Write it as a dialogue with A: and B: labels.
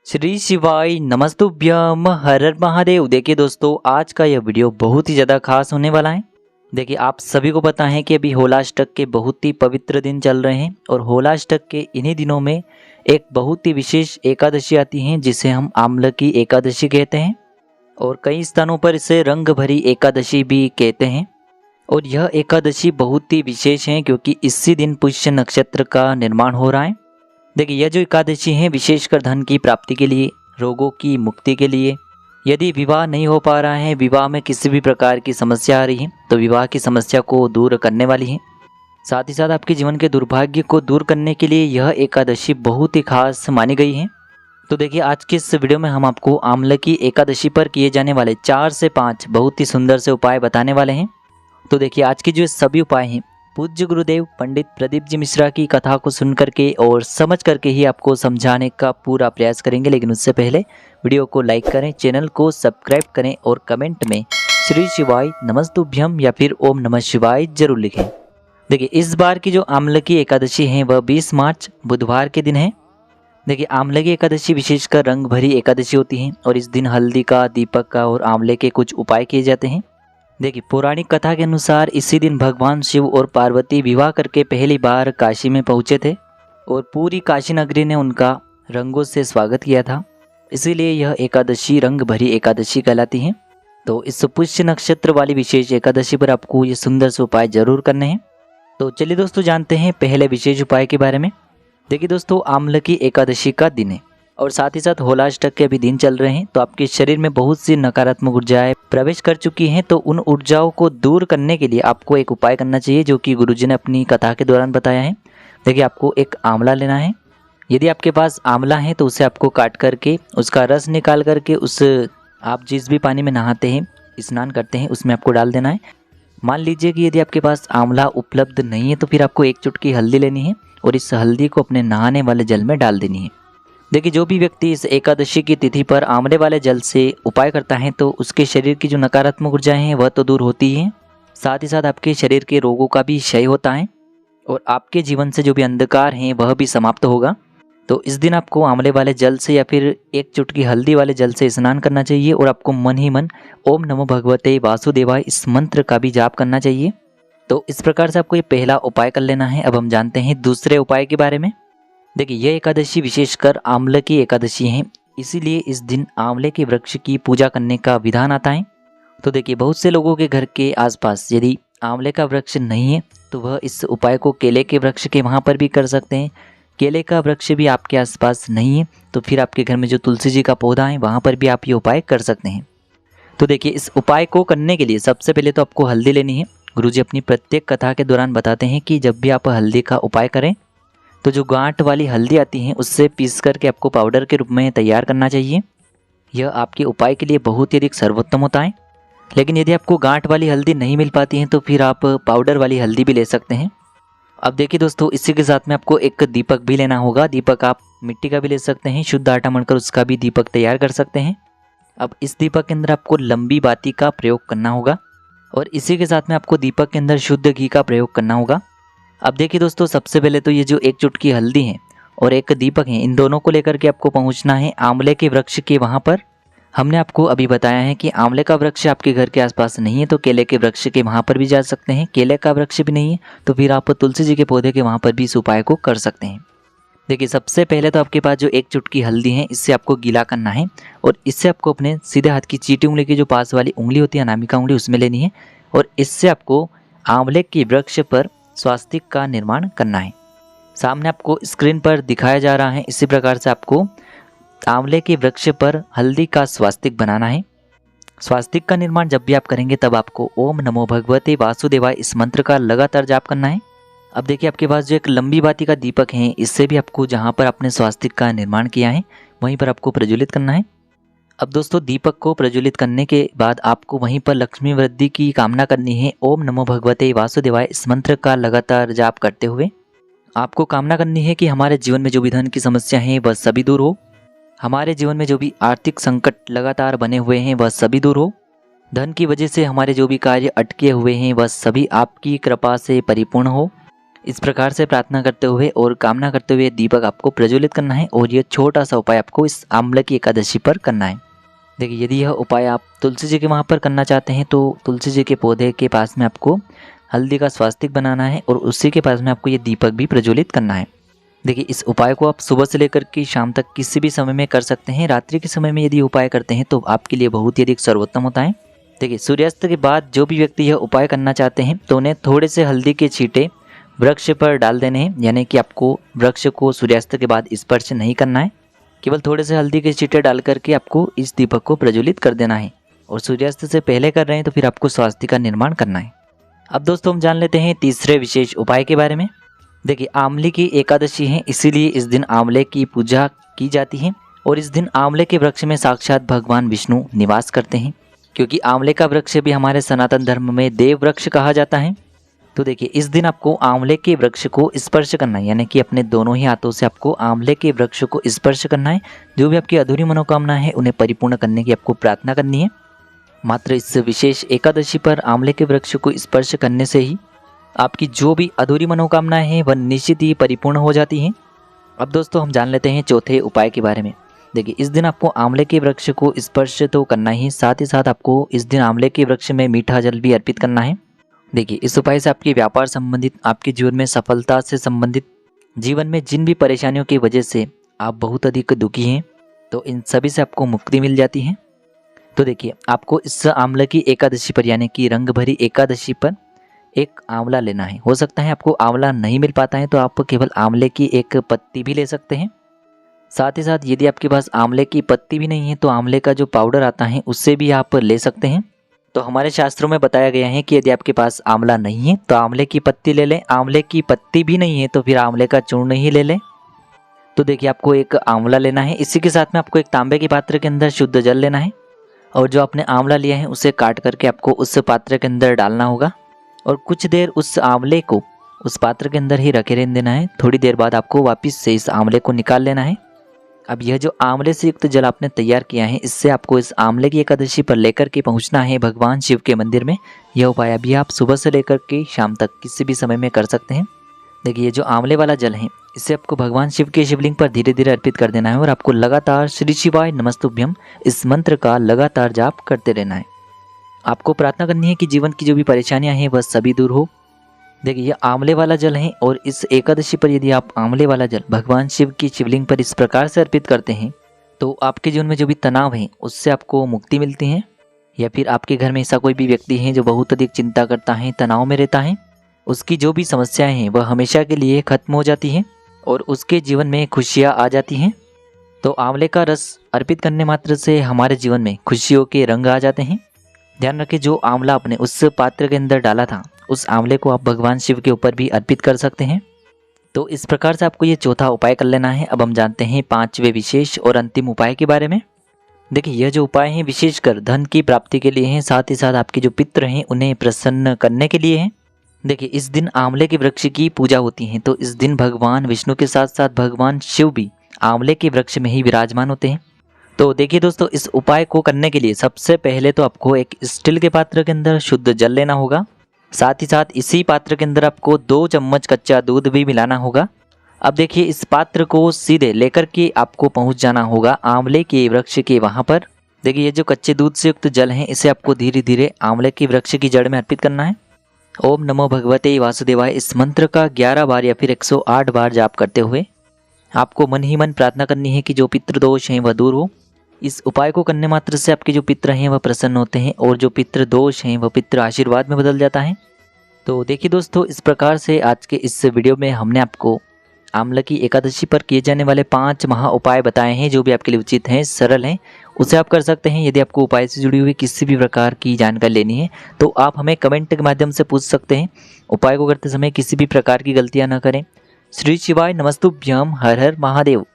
A: श्री शिवाय नमस्तुभ्यम हर हर महादेव। देखिए दोस्तों, आज का यह वीडियो बहुत ही ज़्यादा खास होने वाला है। देखिए, आप सभी को पता है कि अभी होलाष्टक के बहुत ही पवित्र दिन चल रहे हैं और होलाष्टक के इन्हीं दिनों में एक बहुत ही विशेष एकादशी आती है जिसे हम आम्ल की एकादशी कहते हैं और कई स्थानों पर इसे रंग भरी एकादशी भी कहते हैं। और यह एकादशी बहुत ही विशेष है क्योंकि इसी दिन पुष्य नक्षत्र का निर्माण हो रहा है। देखिए, यह जो एकादशी है विशेषकर धन की प्राप्ति के लिए, रोगों की मुक्ति के लिए, यदि विवाह नहीं हो पा रहा है, विवाह में किसी भी प्रकार की समस्या आ रही है तो विवाह की समस्या को दूर करने वाली है। साथ ही साथ आपके जीवन के दुर्भाग्य को दूर करने के लिए यह एकादशी बहुत ही खास मानी गई है। तो देखिए, आज के इस वीडियो में हम आपको आम्ल की एकादशी पर किए जाने वाले 4 से 5 बहुत ही सुंदर से उपाय बताने वाले हैं। तो देखिए, आज के जो सभी उपाय हैं पूज्य गुरुदेव पंडित प्रदीप जी मिश्रा की कथा को सुन करके और समझ करके ही आपको समझाने का पूरा प्रयास करेंगे। लेकिन उससे पहले वीडियो को लाइक करें, चैनल को सब्सक्राइब करें और कमेंट में श्री शिवाय नमस्तुभ्यम या फिर ओम नमः शिवाय जरूर लिखें। देखिए, इस बार की जो आम्ल की एकादशी है वह 20 मार्च बुधवार के दिन है। देखिए, आम्ल की एकादशी विशेषकर रंग भरी एकादशी होती है और इस दिन हल्दी का, दीपक का और आंवले के कुछ उपाय किए जाते हैं। देखिए, पौराणिक कथा के अनुसार इसी दिन भगवान शिव और पार्वती विवाह करके पहली बार काशी में पहुंचे थे और पूरी काशी नगरी ने उनका रंगों से स्वागत किया था। इसीलिए यह एकादशी रंग भरी एकादशी कहलाती है। तो इस पुष्य नक्षत्र वाली विशेष एकादशी पर आपको ये सुंदर से उपाय जरूर करने हैं। तो चलिए दोस्तों, जानते हैं पहले विशेष उपाय के बारे में। देखिए दोस्तों, आम्ल की एकादशी का दिन है और साथ ही साथ होलाष्टक के भी दिन चल रहे हैं, तो आपके शरीर में बहुत सी नकारात्मक ऊर्जाएं प्रवेश कर चुकी हैं। तो उन ऊर्जाओं को दूर करने के लिए आपको एक उपाय करना चाहिए जो कि गुरुजी ने अपनी कथा के दौरान बताया है। देखिए, आपको एक आंवला लेना है। यदि आपके पास आंवला है तो उसे आपको काट करके उसका रस निकाल करके उस आप जिस भी पानी में नहाते हैं, स्नान करते हैं, उसमें आपको डाल देना है। मान लीजिए कि यदि आपके पास आंवला उपलब्ध नहीं है तो फिर आपको एक चुटकी हल्दी लेनी है और इस हल्दी को अपने नहाने वाले जल में डाल देनी है। देखिए, जो भी व्यक्ति इस एकादशी की तिथि पर आंवले वाले जल से उपाय करता है तो उसके शरीर की जो नकारात्मक ऊर्जाएं हैं वह तो दूर होती है, साथ ही साथ आपके शरीर के रोगों का भी क्षय होता है और आपके जीवन से जो भी अंधकार हैं वह भी समाप्त होगा। तो इस दिन आपको आंवले वाले जल से या फिर एक चुटकी हल्दी वाले जल से स्नान करना चाहिए और आपको मन ही मन ओम नमो भगवते वासुदेवाय इस मंत्र का भी जाप करना चाहिए। तो इस प्रकार से आपको ये पहला उपाय कर लेना है। अब हम जानते हैं दूसरे उपाय के बारे में। देखिए, यह एकादशी विशेषकर आंवले की एकादशी है, इसीलिए इस दिन आंवले के वृक्ष की पूजा करने का विधान आता है। तो देखिए, बहुत से लोगों के घर के आसपास यदि आंवले का वृक्ष नहीं है तो वह इस उपाय को केले के वृक्ष के वहाँ पर भी कर सकते हैं। केले का वृक्ष भी आपके आसपास नहीं है तो फिर आपके घर में जो तुलसी जी का पौधा है वहाँ पर भी आप ये उपाय कर सकते हैं। तो देखिए, इस उपाय को करने के लिए सबसे पहले तो आपको हल्दी लेनी है। गुरुजी अपनी प्रत्येक कथा के दौरान बताते हैं कि जब भी आप हल्दी का उपाय करें तो जो गांठ वाली हल्दी आती है उससे पीस करके आपको पाउडर के रूप में तैयार करना चाहिए। यह आपके उपाय के लिए बहुत ही अधिक सर्वोत्तम होता है। लेकिन यदि आपको गांठ वाली हल्दी नहीं मिल पाती है तो फिर आप पाउडर वाली हल्दी भी ले सकते हैं। अब देखिए दोस्तों, इसी के साथ में आपको एक दीपक भी लेना होगा। दीपक आप मिट्टी का भी ले सकते हैं, शुद्ध आटा मढ़कर उसका भी दीपक तैयार कर सकते हैं। अब इस दीपक के अंदर आपको लंबी बाती का प्रयोग करना होगा और इसी के साथ में आपको दीपक के अंदर शुद्ध घी का प्रयोग करना होगा। अब देखिए दोस्तों, सबसे पहले तो ये जो एक चुटकी हल्दी है और एक दीपक है, इन दोनों को लेकर के आपको पहुंचना है आंवले के वृक्ष के वहां पर। हमने आपको अभी बताया है कि आंवले का वृक्ष आपके घर के आसपास नहीं है तो केले के वृक्ष के वहां पर भी जा सकते हैं। केले का वृक्ष भी नहीं है तो फिर आप तुलसी जी के पौधे के वहां पर भी इस उपाय को कर सकते हैं। देखिए, सबसे पहले तो आपके पास जो एक चुटकी हल्दी है इससे आपको गीला करना है और इससे आपको अपने सीधे हाथ की चीटी उंगली की जो पास वाली उंगली होती है, अनामिका उंगली, उसमें लेनी है और इससे आपको आंवले के वृक्ष पर स्वास्तिक का निर्माण करना है। सामने आपको स्क्रीन पर दिखाया जा रहा है, इसी प्रकार से आपको आंवले के वृक्ष पर हल्दी का स्वास्तिक बनाना है। स्वास्तिक का निर्माण जब भी आप करेंगे तब आपको ओम नमो भगवते वासुदेवाय इस मंत्र का लगातार जाप करना है। अब देखिए, आपके पास जो एक लंबी बाती का दीपक है इससे भी आपको जहाँ पर आपने स्वास्तिक का निर्माण किया है वहीं पर आपको प्रज्वलित करना है। अब दोस्तों, दीपक को प्रज्वलित करने के बाद आपको वहीं पर लक्ष्मी वृद्धि की कामना करनी है। ओम नमो भगवते वासुदेवाय इस मंत्र का लगातार जाप करते हुए आपको कामना करनी है कि हमारे जीवन में जो भी धन की समस्या है वह सभी दूर हो, हमारे जीवन में जो भी आर्थिक संकट लगातार बने हुए हैं वह सभी दूर हो, धन की वजह से हमारे जो भी कार्य अटके हुए हैं वह सभी आपकी कृपा से परिपूर्ण हो, इस प्रकार से प्रार्थना करते हुए और कामना करते हुए दीपक आपको प्रज्वलित करना है और ये छोटा सा उपाय आपको इस आंवले की एकादशी पर करना है। देखिए यदि यह उपाय आप तुलसी जी के वहाँ पर करना चाहते हैं तो तुलसी जी के पौधे के पास में आपको हल्दी का स्वास्तिक बनाना है और उसी के पास में आपको ये दीपक भी प्रज्वलित करना है। देखिए इस उपाय को आप सुबह से लेकर के शाम तक किसी भी समय में कर सकते हैं। रात्रि के समय में यदि उपाय करते हैं तो आपके लिए बहुत ही अधिक सर्वोत्तम होता है। देखिए सूर्यास्त के बाद जो भी व्यक्ति यह उपाय करना चाहते हैं तो उन्हें थोड़े से हल्दी के छींटे वृक्ष पर डाल देने हैं, यानी कि आपको वृक्ष को सूर्यास्त के बाद स्पर्श नहीं करना है। केवल थोड़े से हल्दी के छींटे डाल करके आपको इस दीपक को प्रज्वलित कर देना है और सूर्यास्त से पहले कर रहे हैं तो फिर आपको स्वास्तिक का निर्माण करना है। अब दोस्तों हम जान लेते हैं तीसरे विशेष उपाय के बारे में। देखिए आंवले की एकादशी है, इसीलिए इस दिन आंवले की पूजा की जाती है और इस दिन आंवले के वृक्ष में साक्षात भगवान विष्णु निवास करते हैं, क्योंकि आंवले का वृक्ष भी हमारे सनातन धर्म में देव वृक्ष कहा जाता है। तो देखिए इस दिन आपको आंवले के वृक्ष को स्पर्श करना है, यानी कि अपने दोनों ही हाथों से आपको आंवले के वृक्ष को स्पर्श करना है। जो भी आपकी अधूरी मनोकामना है उन्हें परिपूर्ण करने की आपको प्रार्थना करनी है। मात्र इस विशेष एकादशी पर आंवले के वृक्ष को स्पर्श करने से ही आपकी जो भी अधूरी मनोकामनाएं हैं वह निश्चित ही परिपूर्ण हो जाती हैं। अब दोस्तों हम जान लेते हैं चौथे उपाय के बारे में। देखिए इस दिन आपको आंवले के वृक्ष को स्पर्श तो करना ही, साथ ही साथ आपको इस दिन आंवले के वृक्ष में मीठा जल भी अर्पित करना है। देखिए इस उपाय से आपके व्यापार संबंधित, आपके जीवन में सफलता से संबंधित, जीवन में जिन भी परेशानियों की वजह से आप बहुत अधिक दुखी हैं तो इन सभी से आपको मुक्ति मिल जाती है। तो देखिए आपको इस आंवले की एकादशी पर, यानी कि रंग भरी एकादशी पर एक आंवला लेना है। हो सकता है आपको आंवला नहीं मिल पाता है तो आप केवल आंवले की एक पत्ती भी ले सकते हैं। साथ ही साथ यदि आपके पास आंवले की पत्ती भी नहीं है तो आंवले का जो पाउडर आता है उससे भी आप ले सकते हैं। तो हमारे शास्त्रों में बताया गया है कि यदि आपके पास आंवला नहीं है तो आंवले की पत्ती ले लें, आंवले की पत्ती भी नहीं है तो फिर आंवले का चूर्ण ही ले लें। तो देखिए आपको एक आंवला लेना है, इसी के साथ में आपको एक तांबे के पात्र के अंदर शुद्ध जल लेना है और जो आपने आंवला लिया है उसे काट करके आपको उस पात्र के अंदर डालना होगा और कुछ देर उस आंवले को उस पात्र के अंदर ही रखे रहने देना है। थोड़ी देर बाद आपको वापस से इस आंवले को निकाल लेना है। अब यह जो आंवले से युक्त जल आपने तैयार किया है इससे आपको इस आंवले की एकादशी पर लेकर के पहुंचना है भगवान शिव के मंदिर में। यह उपाय अभी आप सुबह से लेकर के शाम तक किसी भी समय में कर सकते हैं। देखिए ये जो आंवले वाला जल है इसे आपको भगवान शिव के शिवलिंग पर धीरे धीरे अर्पित कर देना है और आपको लगातार श्री शिवाय नमस्तुभ्यम इस मंत्र का लगातार जाप करते रहना है। आपको प्रार्थना करनी है कि जीवन की जो भी परेशानियां हैं वह सभी दूर हो। देखिए ये आंवले वाला जल है और इस एकादशी पर यदि आप आंवले वाला जल भगवान शिव की शिवलिंग पर इस प्रकार से अर्पित करते हैं तो आपके जीवन में जो भी तनाव है उससे आपको मुक्ति मिलती है। या फिर आपके घर में ऐसा कोई भी व्यक्ति है जो बहुत अधिक चिंता करता है, तनाव में रहता है, उसकी जो भी समस्याएं हैं वह हमेशा के लिए खत्म हो जाती हैं और उसके जीवन में खुशियाँ आ जाती हैं। तो आंवले का रस अर्पित करने मात्र से हमारे जीवन में खुशियों के रंग आ जाते हैं। ध्यान रखें जो आंवला आपने उस पात्र के अंदर डाला था उस आंवले को आप भगवान शिव के ऊपर भी अर्पित कर सकते हैं। तो इस प्रकार से आपको ये चौथा उपाय कर लेना है। अब हम जानते हैं पांचवे विशेष और अंतिम उपाय के बारे में। देखिए यह जो उपाय हैं विशेषकर धन की प्राप्ति के लिए हैं, साथ ही साथ आपके जो पितृ हैं उन्हें प्रसन्न करने के लिए हैं। देखिए इस दिन आंवले के वृक्ष की पूजा होती है तो इस दिन भगवान विष्णु के साथ साथ भगवान शिव भी आंवले के वृक्ष में ही विराजमान होते हैं। तो देखिए दोस्तों इस उपाय को करने के लिए सबसे पहले तो आपको एक स्टील के पात्र के अंदर शुद्ध जल लेना होगा। साथ ही साथ इसी पात्र के अंदर आपको 2 चम्मच कच्चा दूध भी मिलाना होगा। अब देखिए इस पात्र को सीधे लेकर के आपको पहुंच जाना होगा आंवले के वृक्ष के वहां पर। देखिए ये जो कच्चे दूध से युक्त जल है इसे आपको धीरे धीरे आंवले के वृक्ष की जड़ में अर्पित करना है। ओम नमो भगवते वासुदेवाय इस मंत्र का 11 बार या फिर 108 बार जाप करते हुए आपको मन ही मन प्रार्थना करनी है कि जो पितृदोष हैं वह दूर हो। इस उपाय को करने मात्र से आपके जो पितृ हैं वह प्रसन्न होते हैं और जो पितृ दोष हैं वह पितृ आशीर्वाद में बदल जाता है। तो देखिए दोस्तों इस प्रकार से आज के इस वीडियो में हमने आपको आंवले की एकादशी पर किए जाने वाले 5 महा उपाय बताए हैं जो भी आपके लिए उचित हैं, सरल हैं, उसे आप कर सकते हैं। यदि आपको उपाय से जुड़ी हुई किसी भी प्रकार की जानकारी लेनी है तो आप हमें कमेंट के माध्यम से पूछ सकते हैं। उपाय को करते समय किसी भी प्रकार की गलतियाँ न करें। श्री शिवाय नमस्तुभ्यम। हर हर महादेव।